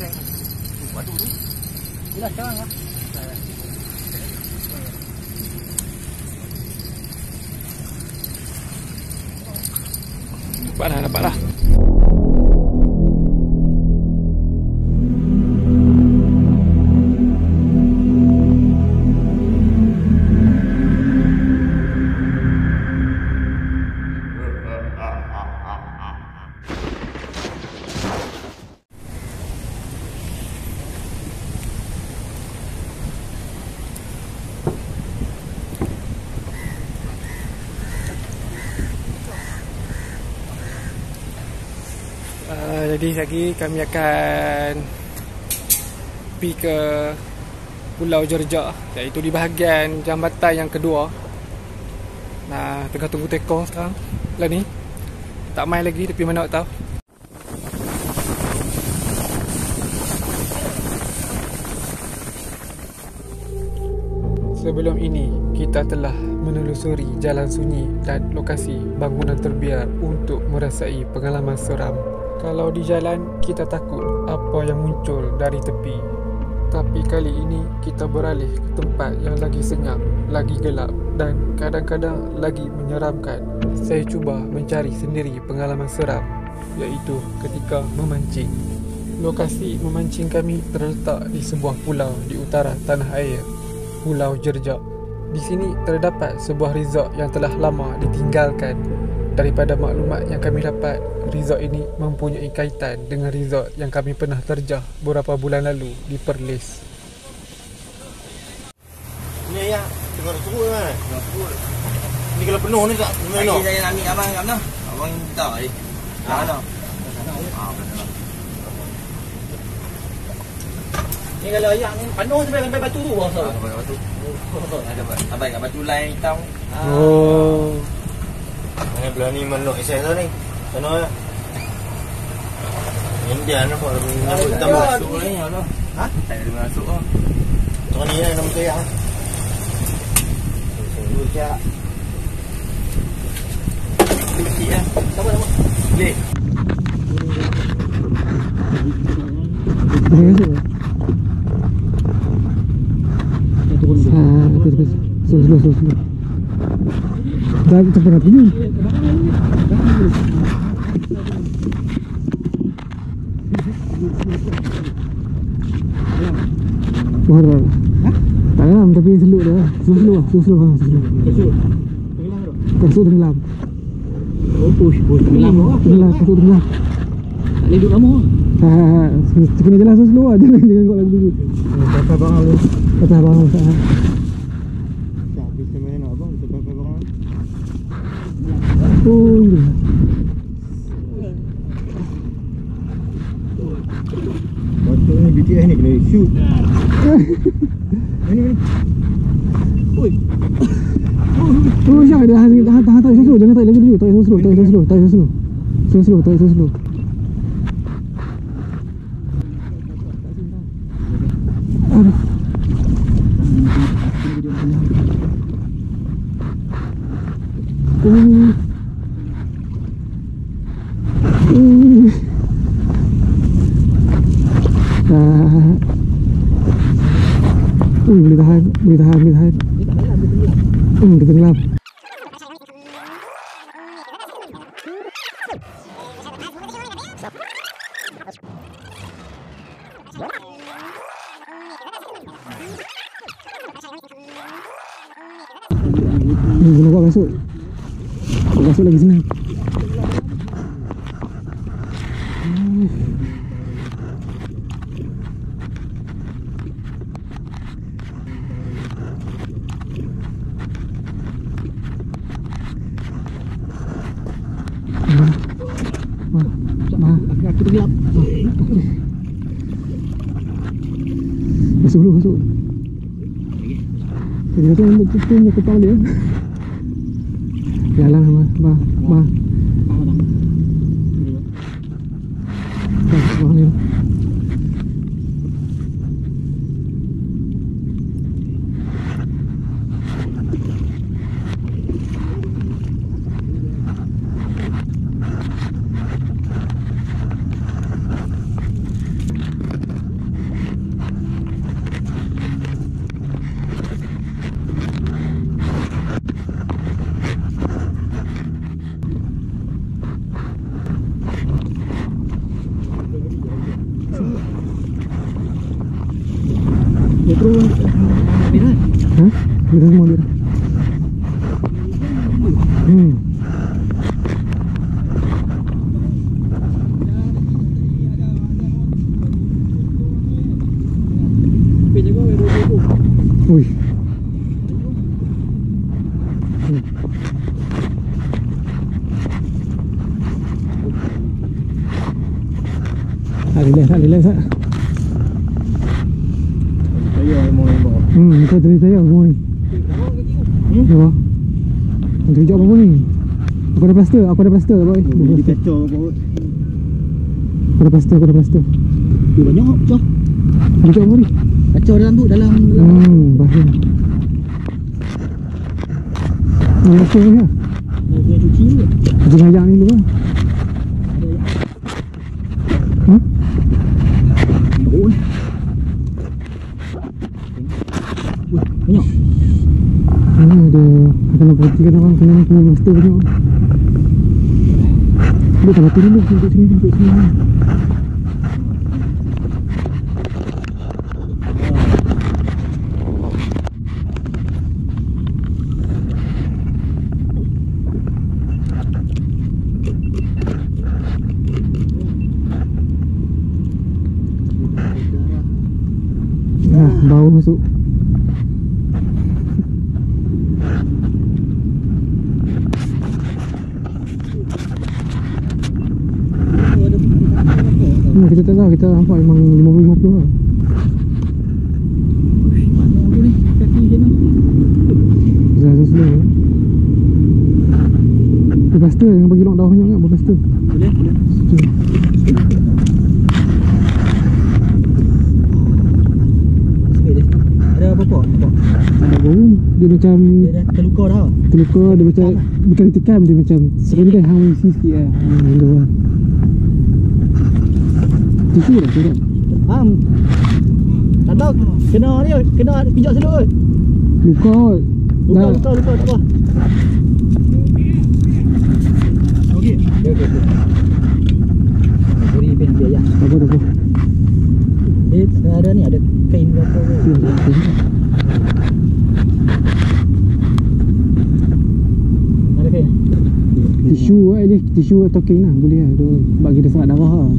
Batu tu. Inilah sekarang lah. Dapat lah. Jadi lagi kami akan pergi ke Pulau Jerjak, iaitu di bahagian jambatan yang kedua. Nah, tengah tunggu tekong sekarang. Lah ni tak main lagi, tapi mana nak tahu. Sebelum ini kita telah menelusuri jalan sunyi dan lokasi bangunan terbiar untuk merasai pengalaman seram. Kalau di jalan kita takut apa yang muncul dari tepi. Tapi kali ini kita beralih ke tempat yang lagi senyap, lagi gelap dan kadang-kadang lagi menyeramkan. Saya cuba mencari sendiri pengalaman seram, iaitu ketika memancing. Lokasi memancing kami terletak di sebuah pulau di utara tanah air, Pulau Jerjak. Di sini terdapat sebuah resort yang telah lama ditinggalkan. Daripada maklumat yang kami dapat, resort ini mempunyai kaitan dengan resort yang kami pernah terjah beberapa bulan lalu di Perlis. Ni ya, tengok turut kan. Tengok turut. Ni kalau penuh ni tak gimana nak? Saya ambil abang kat mana? Abang tak eh. Mana? Ni kalau yang ni penuh sampai batu tu bang. Sampai batu. Ada sampai kat batu lain hitam. Oh. Mana belah ni manuk esok ni. Sana. India nampak nampak hitam masuk ni Allah. Ha? Tak ada masuk ah. Tengok ni nama saya. Dulu cak. Sikit ah. Siapa nama? Leh. Slow. Dah kita pernah pergi. Wah, tak dalam tapi seluk dah. Slow. Tenggelam. Oh, push tenggelam. Tak boleh duduk lama. Kena jalan slow lah. Jangan kau lagu dulu. Kata abang Ustaz. Oh, ya. Waktu ni BTS ni kena shoot. Ini. Oi. Oh, Syah, tahan slow. Jangan tarik lagi dulu. Tarik slow. Aduh. Boleh tahan. Kita tenggelam. Kena buat masuk lagi senang. Aku tergelap. Masuk. Jadi macam tu kepala dia. Jalan bah. Bang ni. GoPro Merah. Hah? Merah semua merah. Ui. Tak relax tak? Saya memang lembab. Kau tadi saya semua ni. Ya. Kau kerja apa ni? Aku ada plaster boy. Jadi kacau kot. Aku ada plaster. Banyak pecah. Kerja apa ni? Kacau dalam tu, dalam. Bahaya. Plaster ni lah. Dia cuci je. Cuci ayam ni dulu lah. Banyak. Ada kalau perhatikan orang kena plaster banyak. Dia tak turun dulu duduk sini. Bau masuk. Kita tak tahu, kita nampak memang 50-50 lah. Mana tu ni? Kaki je ni. Jangan slow. Berplaster, jangan bagi lock daun banyak kan, berplaster. Boleh. Ada apa-apa? Ada bau. Dia macam Dia dah terluka dah. dia macam bukan ditikam, dia macam serendah hang isi sikit lah. Macam lah. Tisu dah turun. Tak tahu. Kena pijak selur kot. Luka kot. Luka tak apa. Okey. Beri pen dia ya. Tak apa. Ada ni, ada kain ke apa ke? Ada kain? Tisu lah ni, tisu atau kain lah boleh lah. Bagi dia serat darah lah.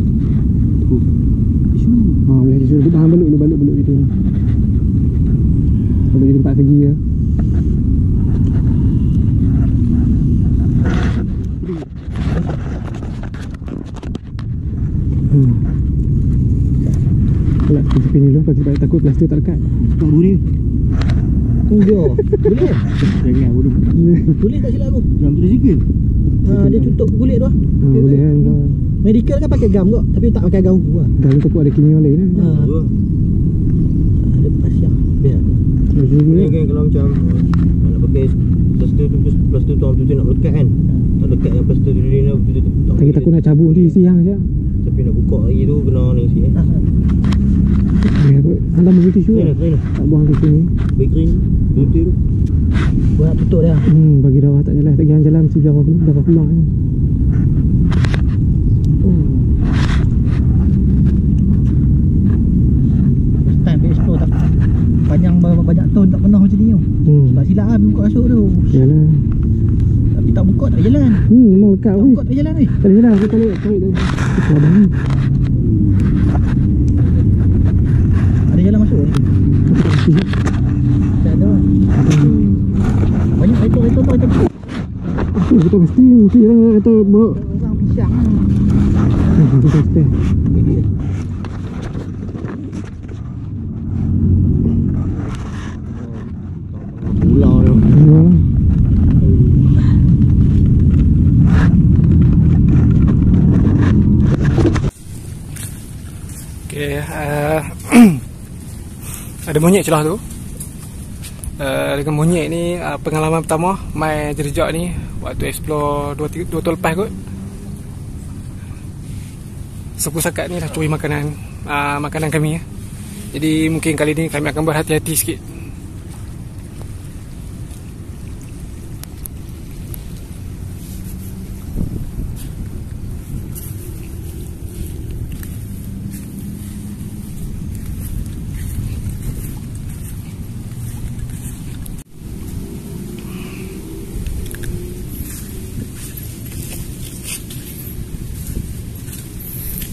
Tisu. Boleh tisu. Bahan balut gitu. Balut jadi 4 segi lah. Kalau kita pilih dulu, kalau takut plaster tak dekat. Tak boleh. Dia. Boleh? Jangan bodoh. Boleh tak silap aku? Gam tu sikit. Dia tutup kulit tu. Boleh kan kau. Medical kan pakai gam kok, tapi tak pakai gam aku lah. Gam tu takut ada kimia lain kan. Ada pasiak. Biar. Boleh kan kalau macam nak pakai plaster tu orang tu nak lekat kan. Tak lekat yang plaster tu ni Lagi takut nak cabut nanti siang je. Tapi nak buka lagi tu kena ni sikit. Boleh aku hantar bagi tisu lah. Tak buang tisu ni. Backring putih tu. Gua nak tutup dia. Bagi darah tak jalan. Tak jalan mesti darah keluar ni. First time pergi explore tak panjang banyak tahun tak pernah macam ni tu. Sebab silap lah buka kasut tu. Yalah. Tapi tak buka tak jalan. Memang lekat Tak weh. buka tak jalan weh. Tak jalan aku tarik dah. Itu abang ni. Ada jalan masuk ni. Tak ada. Banyak ekor tu macam tu. Kita mesti lah kata bawa. Orang pisang lah. Kita stay. Pulau tu. Okay, ada monyet celah tu. Dengan monyet ni pengalaman pertama main jerjak ni waktu explore 2 tahun lepas kot. Sepusakat ni dah curi makanan kami ya. Jadi mungkin kali ni kami akan berhati-hati sikit.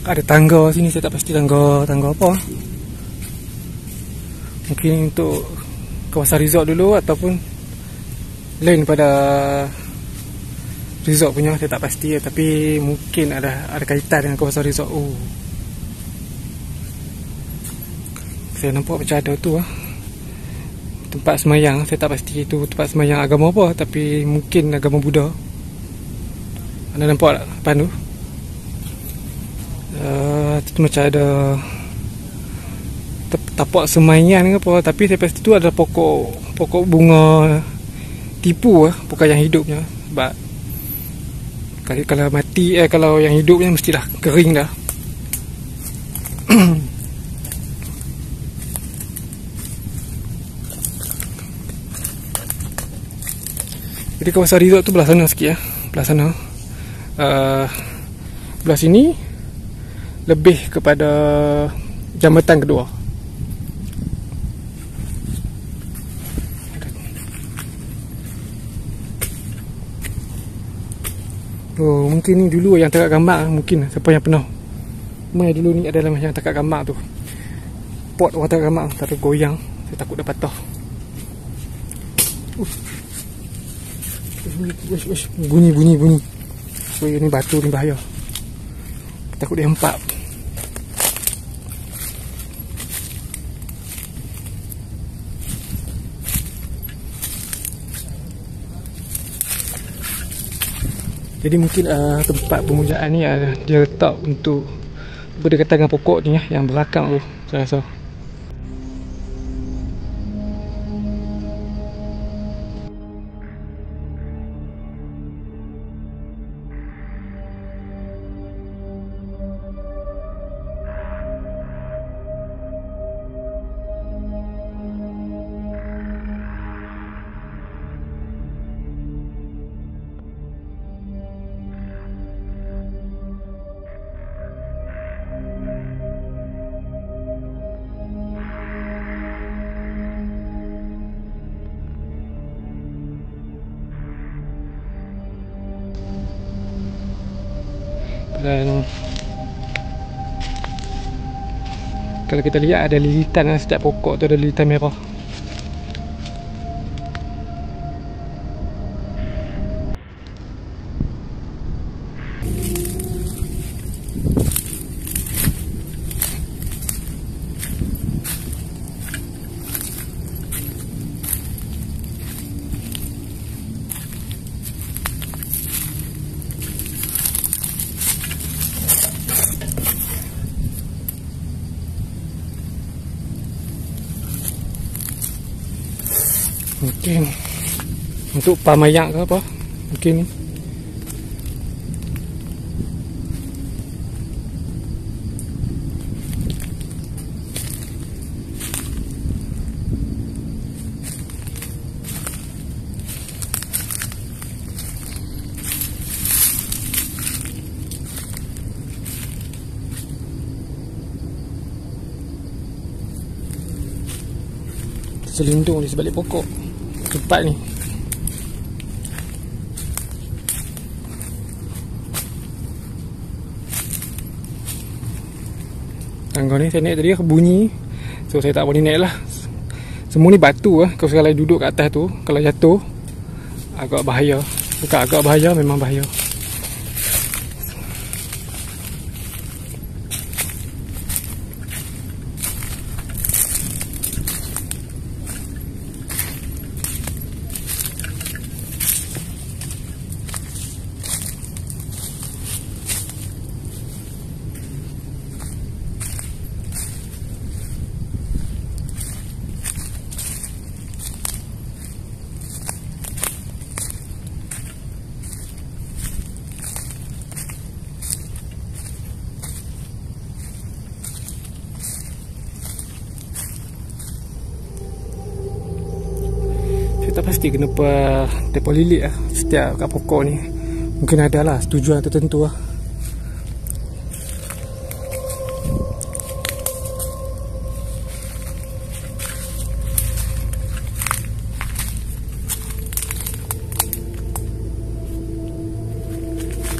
ada tangga sini, saya tak pasti tangga apa. Mungkin untuk kawasan resort dulu ataupun lain pada resort punya, saya tak pasti ya, tapi mungkin ada kaitan dengan kawasan resort. Oh, saya nampak macam ada tu tempat semayang. Saya tak pasti itu tempat semayang agama apa, tapi mungkin agama Buddha. Anda nampak tak depan tu? Itu macam ada tapak semaian ke apa, tapi saya pasti tu ada pokok bunga tipu bukan yang hidupnya. Sebab kalau mati kalau yang hidupnya mestilah kering dah. Jadi kawasan resort tu belah sana sikit belah sana. Belah sini lebih kepada jambatan kedua. Oh, mungkin ni dulu yang takat gambar. Mungkin siapa yang pernah main dulu ni adalah yang takat gambar tu. Pot orang takat gambar tapi goyang. Saya takut dah patah. Bunyi. So ni batu ni bahaya. Takut dia hempap. Jadi mungkin tempat pemujaan ni dia letak untuk berdekatan dengan pokok ni yang berakang tu, saya rasa. Dan kalau kita lihat ada lilitan setiap pokok tu, ada lilitan merah. Mungkin untuk pamayak ke apa, mungkin ni. Selindung di sebalik pokok tempat ni. Tangga ni saya naik tadi bunyi, so saya tak boleh naik lah. Semua ni batu kalau sekali duduk kat atas tu, kalau jatuh agak bahaya. Bukan agak bahaya, memang bahaya. Tak pasti kenapa mereka lilit setiap kat pokok ni. Mungkin ada lah tujuan tertentu lah.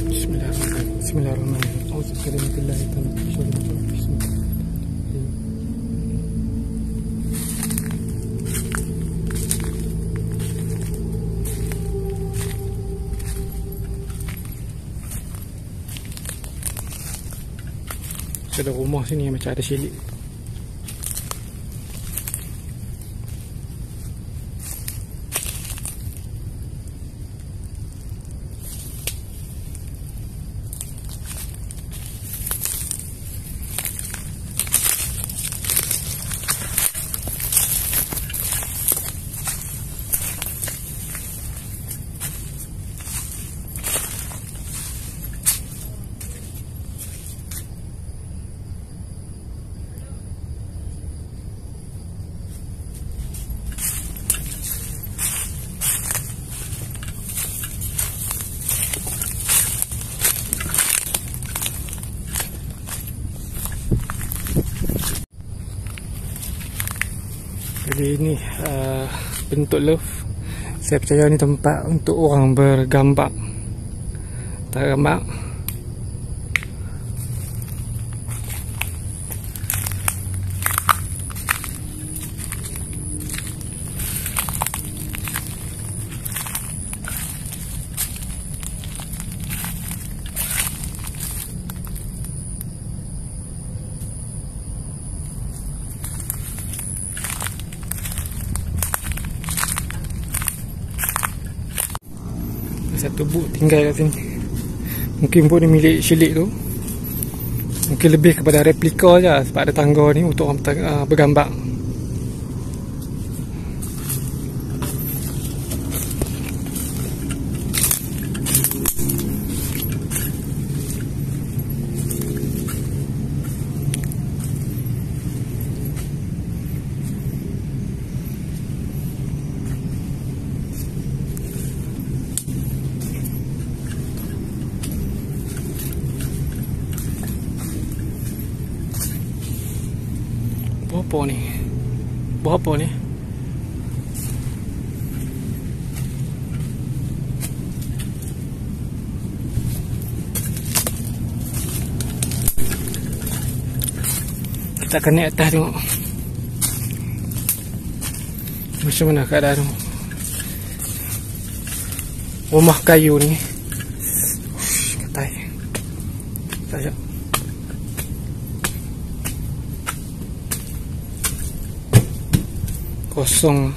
Bismillahirrahmanirrahim. Bismillahirrahmanirrahim. Ada rumah sini macam ada silik. Jadi ini bentuk love. Saya percaya ni tempat untuk orang bergambar. Tak gambar. Satu buk tinggal kat sini. Mungkin buk ni milik Syilik tu. Mungkin lebih kepada replika je sebab ada tangga ni untuk orang bergambar. Apa ni? Buat apa ni? Kita akan naik atas tengok macam mana keadaan rumah kayu ni. Katai. Sekejap. Kosong.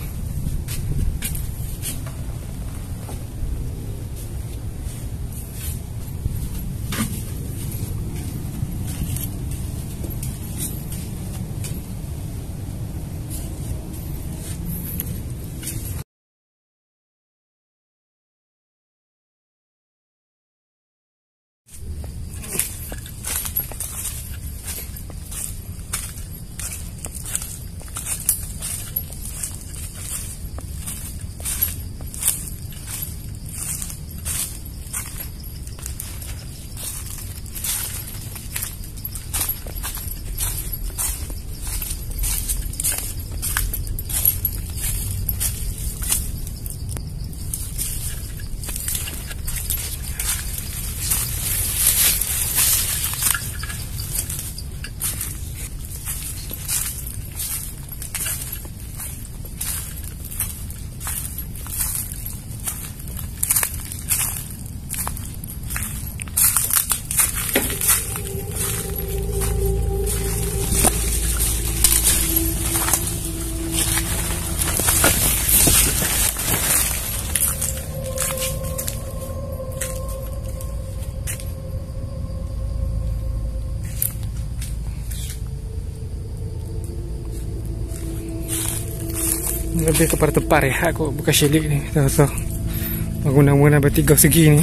Lebih kepada tempat rehat kot, bukan Syilik ni. So, bangunan-bangunan bertiga segi ni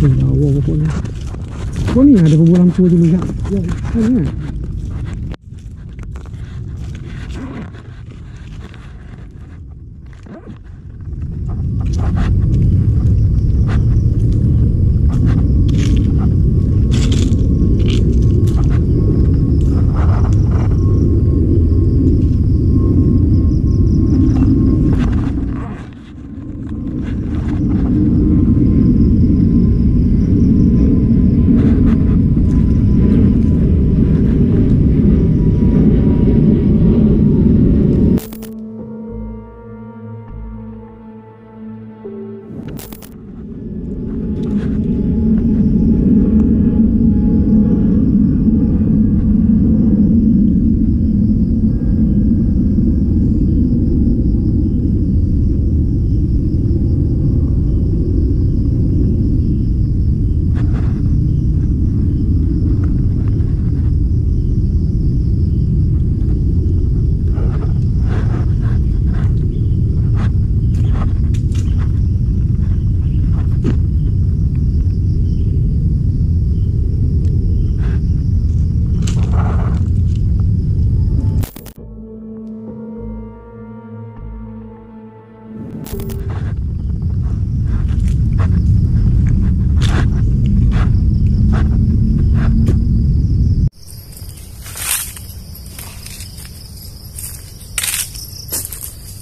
lawa pokoknya. Oh ni ada bubur lampu je juga. Ya, kan.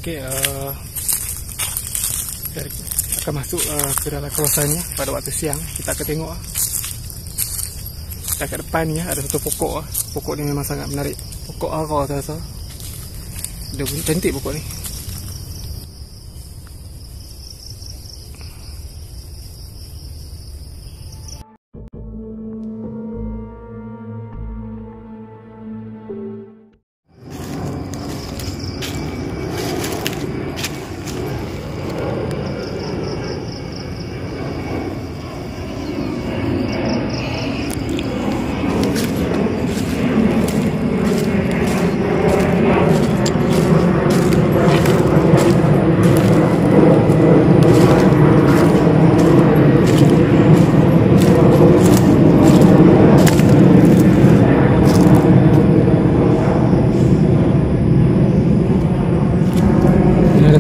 Okey, akan masuk ke dalam kawasan ni pada waktu siang. Kita akan tengok dekat depan ni ada satu pokok. Pokok ni memang sangat menarik. Pokok ara saya rasa. Dia pun cantik pokok ni.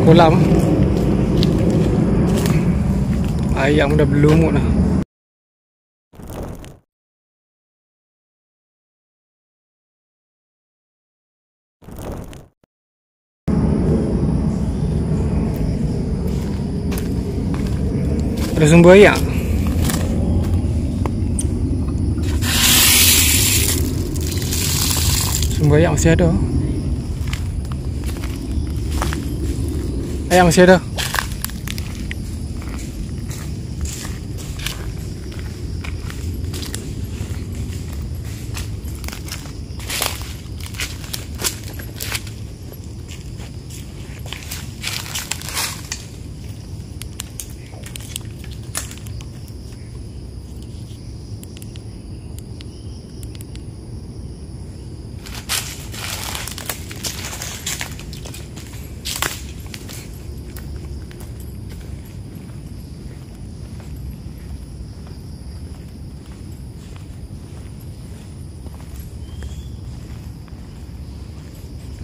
Kolam air yang dah berlumut dah. Ada sumber air tak? Sumber air masih ada. Air masih ada.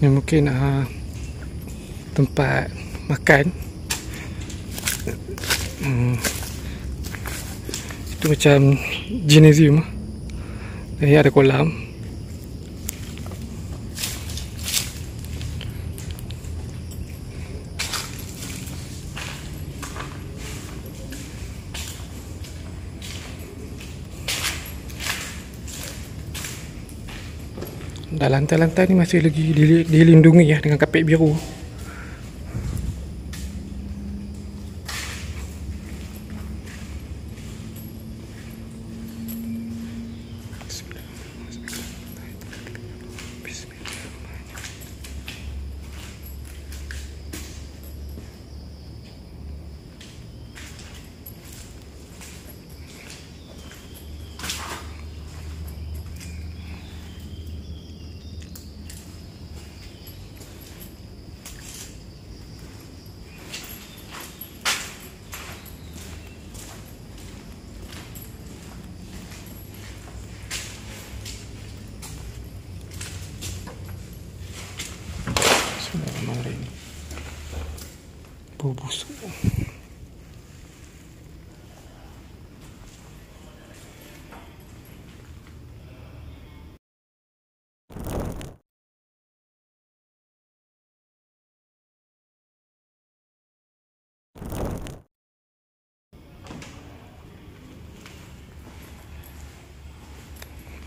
Ni mungkin tempat makan. Itu macam gymnasium. Ini ada kolam. Dan lantai-lantai ni masih lagi dilindungi ya dengan kapet biru. Bau busuk.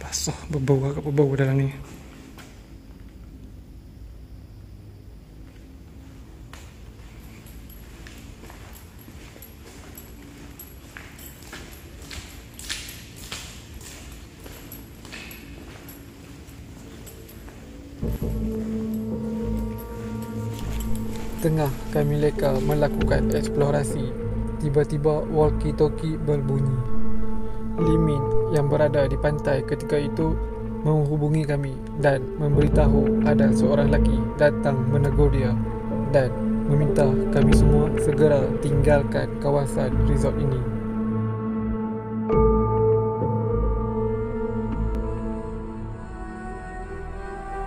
Basah, berbau dalam ni. Tengah kami leka melakukan eksplorasi, tiba-tiba walkie-talkie berbunyi. Limin yang berada di pantai ketika itu menghubungi kami dan memberitahu ada seorang lelaki datang menegur dia dan meminta kami semua segera tinggalkan kawasan resort ini.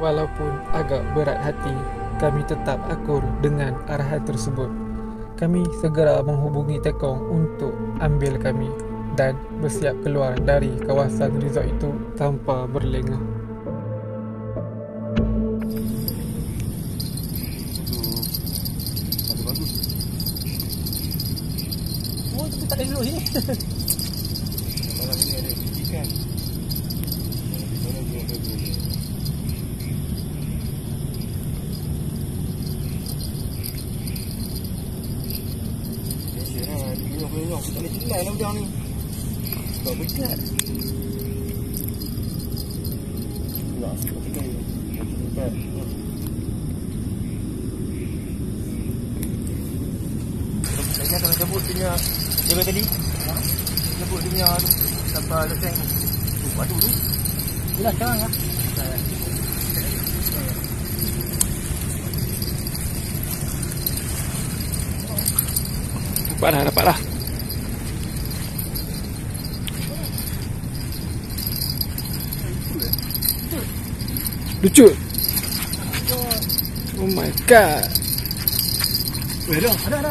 Walaupun agak berat hati, kami tetap akur dengan arahan tersebut. Kami segera menghubungi Tekong untuk ambil kami dan bersiap keluar dari kawasan resort itu tanpa berlengah. duduk sini. Malam ni ada ikan. Mana dia berbual. Aku tak boleh tinggal lah udang ni. Sebab berkat. Tak, sebab tinggal je. Berkat. Saya kalau cabut dia punya jaga tadi. Cabut dia punya sampai leseng. Padu tu. Yelah sekarang lah. Dapat lah. Lucu. Oh my god.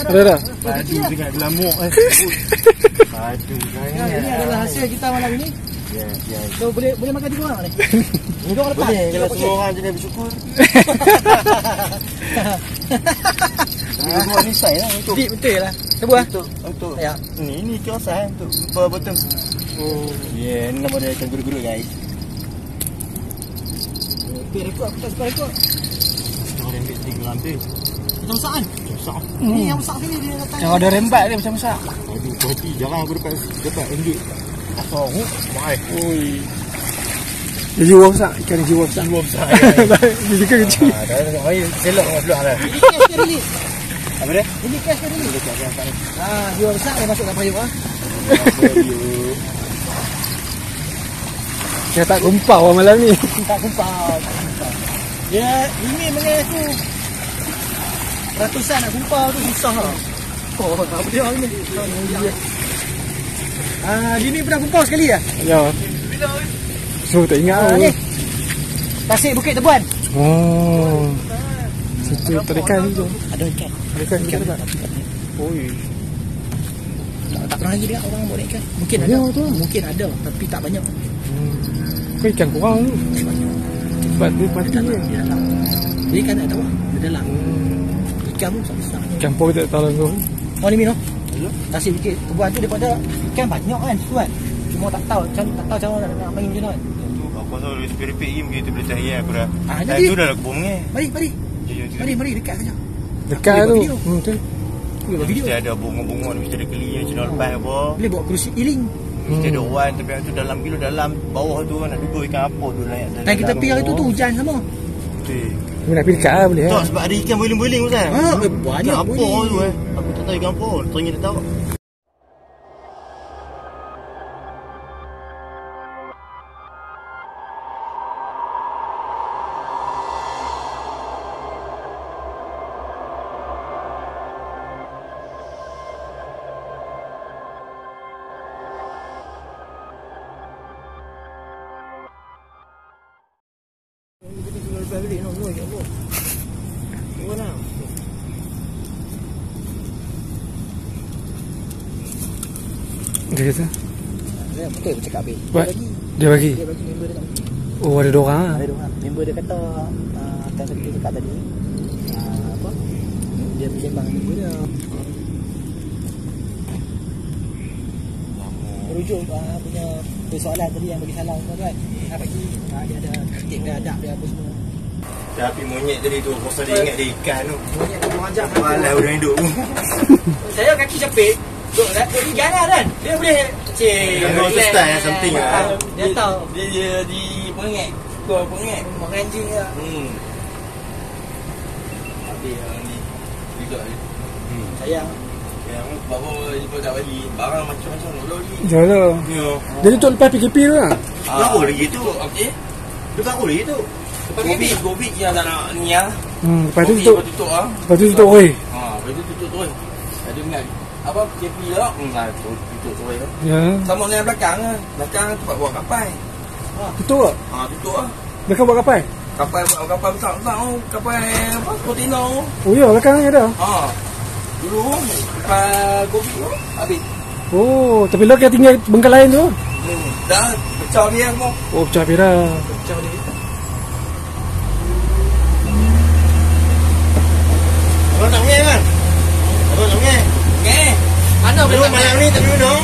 Ada. Padu dengan gelamuk. Padu Ya, ini adalah hasil kita malam ini. Ya. So boleh makan 3 orang ni. Ini 2 orang lepas. Boleh kalau semua orang jadi bersyukur. Tapi semua ni saya lah untuk Betul lah. Cuba lah. Untuk Ya. Ini kiosan untuk bottom. Oh. Yeah, ni nama dia ikan gurut-gurut guys. Okay, rekod aku tak suka rekod. Orang ambil 3 hampir. Macam besar kan? Besar. Ni yang besar sini dia datang. Yang ada rembat dia macam besar. Aduh, hati jarang aku dapat ringgit. Asal mahal. Oi. Dia jiwa besar, ikan jiwa besar. Dia juga kecil. Dah main selok dengan peluang dah. Ini cash ke ni? Apa dia? Ini cash ke ni? Jiwa besar dia masuk kat payung ah. Dia tak kumpau lah malam ni. Tak kumpau. Dia ini mengenai aku. Ratusan nak kumpau tu susah lah. Oh, tak boleh orang ni. Jimmy pernah kumpau sekali lah? Ya. So tak ingat lah. Ni. Tasik Bukit Tebuan. Oh. Situ terikan tu. Ada ikan. Ikan tak? Oi. Tak pernah lagi dia orang buat ikan. Mungkin ada. Tu. Mungkin ada tapi tak banyak. Kau ikan kurang tu. Sebab dia mati je. Dia dalam. Dia ikan tak tahu. Dia dalam. Ikan pun besar. Campur tak tahu tu. Oh ni minum. Tasik Bukit Tebuan tu daripada ikan banyak kan tuan. Cuma tak tahu macam mana nak main macam mana. Aku rasa lebih spiripik ni begitu boleh cari aku dah. Jadi Itu dah aku mengeh. Mari dekat saja. Dekat tu. Betul. Boleh buat video. Mesti ada bunga-bunga, mesti ada keli yang cina lepas apa. Boleh buat kerusi iling. Mesti ada wan tapi tu dalam kilo dalam bawah tu nak duduk ikan apa tu layak. Dan kita pergi hari tu hujan sama. Betul. Kau nak pergi dekat lah boleh Tak sebab ada ikan boiling-boiling Ustaz. Banyak Ikan apa boleh. tu Aku tak tahu ikan apa. Teringin tak tahu. Dia kata Betul aku cakap habis. Buat? Dia bagi? Dia bagi member dia tahu. Oh ada 2 orang lah. Ada 2 orang. Member dia kata akan kita cakap tadi. Apa? Dia bersembang dengan member dia. Merujuk punya persoalan tadi yang bagi salah tu kan. Nak bagi dia ada tertib dia adab dia apa semua. Tapi monyet tadi tu pasal dia ingat dia ikan tu. Monyet tu mengajak Malah udah hidup. Saya kaki capit. Duk di ganas kan. Dia boleh cik. Dia know style something lah. Dia tahu. Dia di pengek. Kau pengek. Mak anjing lah. Habis ni. Juga ni. Sayang. Yang bawa jumpa tak balik. Barang macam-macam dulu lagi. Jalan. Ya. Jadi tu lepas PKP tu lah. Baru lagi tu. Okey. Dia baru lagi tu. Gobik yang tak nak ni lah. Lepas tu tutup. tutup. Lah. Lepas tu tutup oi. Lepas tu tutup tu. Ada ingat. Apa PKP lah. Tutup tu. Ya. Sama dengan belakang lah. Belakang tempat buat kapal. Tutup tak? Tutup lah. Belakang buat kapal? Kapal besar tu. Kapal apa? Kontainer. Oh ya, belakang ni ada. Dulu kapal Gobik tu habis. Oh, tapi lo kena tinggal bengkel lain tu. Dah pecah ni semua. Oh, pecah pira. Pecah ni. Abang tak mengeh kan? Abang tak mengeh? Mengeh. Mana boleh tak malam ni tak minum?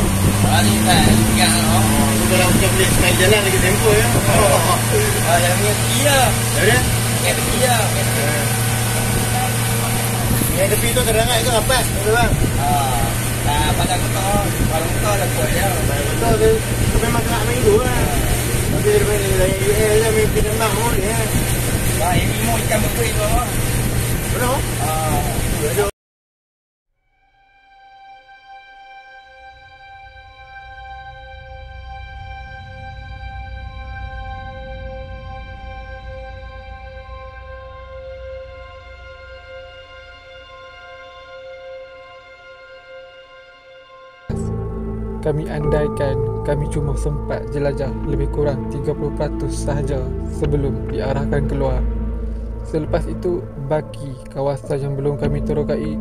Yang tepi tu terangat ke rapat, bang? Dah pada kotor. Kalau kotor dah kuat dia. Betul tu memang kena main dulu lah. Tapi daripada UL lah main pinang pun dia. Wah, yang limo ikan berkuih tu apa? Betul? Betul. Kami andaikan kami cuma sempat jelajah lebih kurang 30% sahaja sebelum diarahkan keluar. Selepas itu, baki kawasan yang belum kami terokai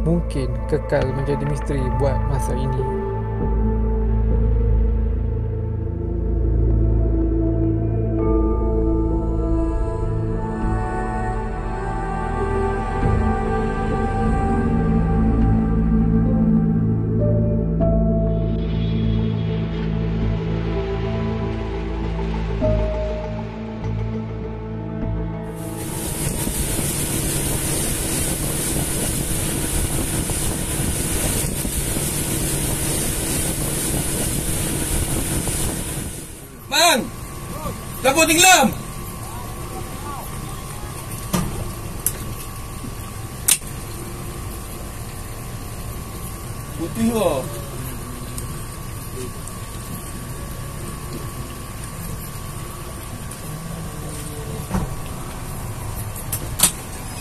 mungkin kekal menjadi misteri buat masa ini. Bang! Dapur tenggelam! Putih lah.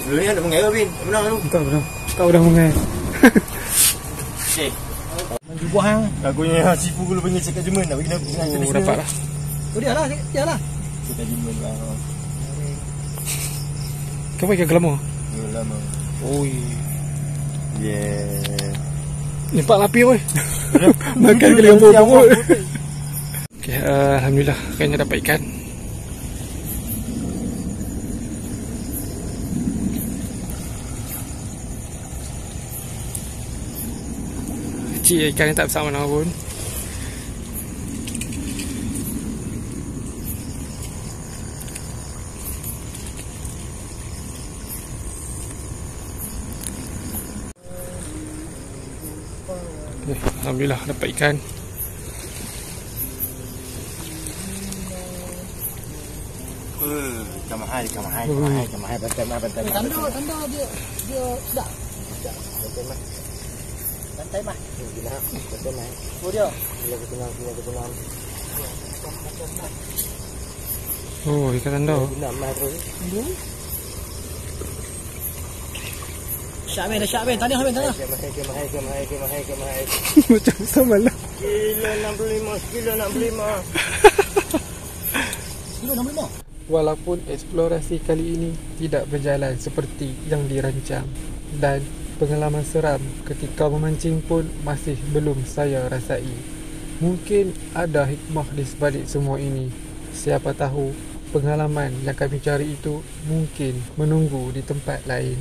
Dulu ni ada mengair Bin. Benar tu. Betul. Tak udah mengair. Okey. Buah yang. Lagunya Sifu dulu panggil cakap Jerman nak bagi nak Oh, dapat lah. Oh dia lah. Cakap Jerman lah. Kau pakai gelama? Lama. Oi. Yeah. Limpak lapi oi. Makan ke dengan bubur. Okey, alhamdulillah kayaknya dapat ikan. Kecil ikan ni tak besar mana pun. Okay, alhamdulillah dapat ikan. Ikan mahal. Bantai. Tanda dia sedap. Bantai mah. Oh dia. Oh, ikan tanda. Syak Ben. Tanya. Mahal. Macam sama lah. Kilo 65. Walaupun eksplorasi kali ini tidak berjalan seperti yang dirancang dan pengalaman seram ketika memancing pun masih belum saya rasai. Mungkin ada hikmah di sebalik semua ini. Siapa tahu pengalaman yang kami cari itu mungkin menunggu di tempat lain.